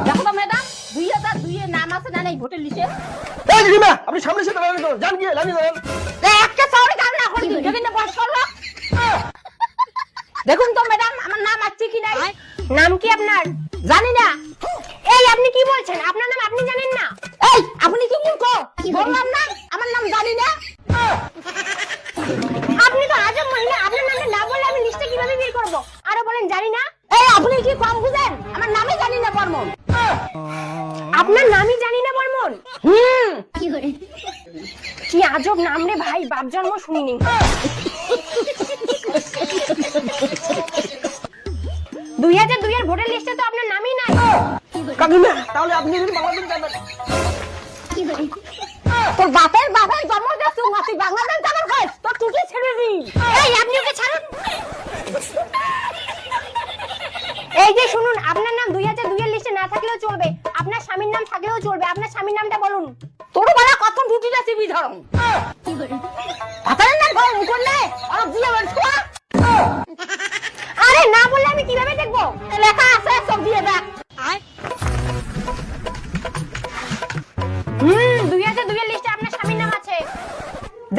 দেখো তো ম্যাডাম 2002 এর নাম আছে না এই ভোটের লিস্টে? এই দিদিমা আপনি সামনে সাথে দাঁড়ান তো, জান গিয়ে লামি দাঁড়ান। একটা সাউরি গান না করে দিন যদি না বয়স করলো। দেখুন তো ম্যাডাম আমার নাম আছে কি নাই? নাম কি আপনার? জানি না। এই আপনি কি বলছেন? আপনার নাম আপনি জানেন না? এই আপনি কি মূর্খ? বললাম না আমার নাম জানি না। আপনি তো আজব মহিলা, আপনার নামটা না বললে আমি লিস্টে কিভাবে বের করব? আরো বলেন জানি না। এই আপনি কি কম বুঝেন? আমার নামই জানি না বর্মন। আপনার নামই জানি না বর্মন? হুম কি আজব নাম রে ভাই, বাপ জন্ম শুনিনি। 2002 এর ভোটার লিস্টে তো আপনার নামই নাই। কাকিমা তাহলে আপনি যদি বাংলাদেশ যাবেন। তোর বাপের জন্ম দিয়েছে তুই বাংলাদেশ যাবার খাস তোর টুটি ছেড়ে দি। এই আপনি ওকে ছাড়ুন। এই যে শুনুন, আপনার নাম 2002 এর লিস্টে না থাকলেও চলবে, আপনার স্বামীর নাম থাকলেও চলবে। আপনার স্বামীর নামটা বলুন। তোর বেলা কত টুটিটা চিবি ধরম। ভাতারের নাম গরম করলে আর দিয়ে ছোয়া। আরে না বললে আমি কিভাবে দেখবো? লেখা আছে সব দিয়ে দেখ। 2002 এর লিস্টে আপনার স্বামীর নাম আছে।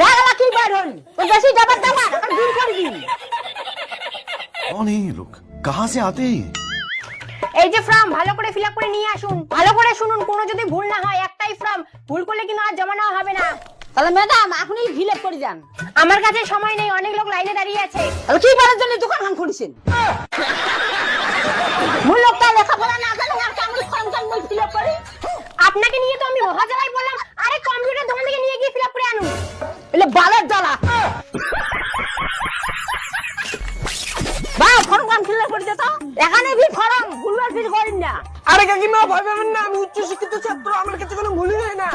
জায়গা কি বাইর হল তোর বেশি যাবার দাবার আর দূর করবি। कौन है ये लोग? कहाँ से आते हैं? এই যে ফর্ম ভালো করে ফিল আপ করে নিয়ে আসুন। ভালো করে শুনুন, কোনো যদি ভুল না হয়, একটাই ফর্ম, ভুল করলে কিন্তু আর জমা নেওয়া হবে না। তাহলে ম্যাডাম আপনি ফিল আপ করে যান। আমার কাছে সময় নেই, অনেক লোক লাইনে দাঁড়িয়ে আছে। তাহলে কি করার জন্য দোকান খান খুলেছেন? মূল লোকটা লেখাপড়া না জানে আর কেমন ফর্ম ফিল আপ করে? আপনাকে নিয়ে তো আমি মহাজালায় বললাম, আরে কম্পিউটার দোকান থেকে নিয়ে গিয়ে ফিল আপ করে আনুন। এলে বালের জ্বালা। বা ফর্ম ফিল আপ করে দে তো। এখানে ভি ফর্ম ভুলবার ফিল করেন না। আরে কাকিমা ভয় পাবেন না, আমি উচ্চ শিক্ষিত ছাত্র, আমার কাছে কোনো ভুলই হয় না।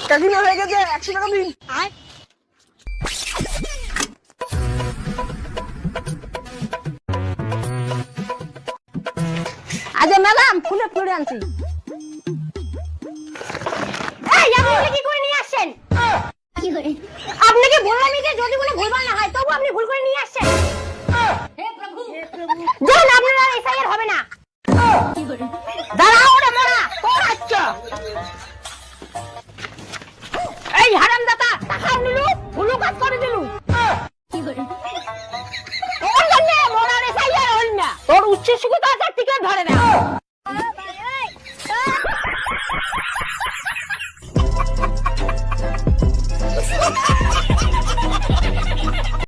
কাকিমা হয়ে গেছে 100 টাকা দিন। আজ ম্যাডাম ফুলে ফুলে আনছি। এই আপনি কি করে নিয়ে আসছেন? আপনাকে বললামই যে যদি কোনো ভুলভাল না হয়, তবু আপনি ভুল করে নিয়ে আসছেন। হে প্রভু জান আপনার আর এসআইআর হবে না। দাঁড়াও রে মোরা তোর আচ্ছা। এই হারামদাতা টাকা নিলু ভুলু কাজ করে দিলু। তোর জন্য মোরা রে সাইয়ার হল না। তোর উচ্চ শিক্ষিত আছে টিকে ধরে না।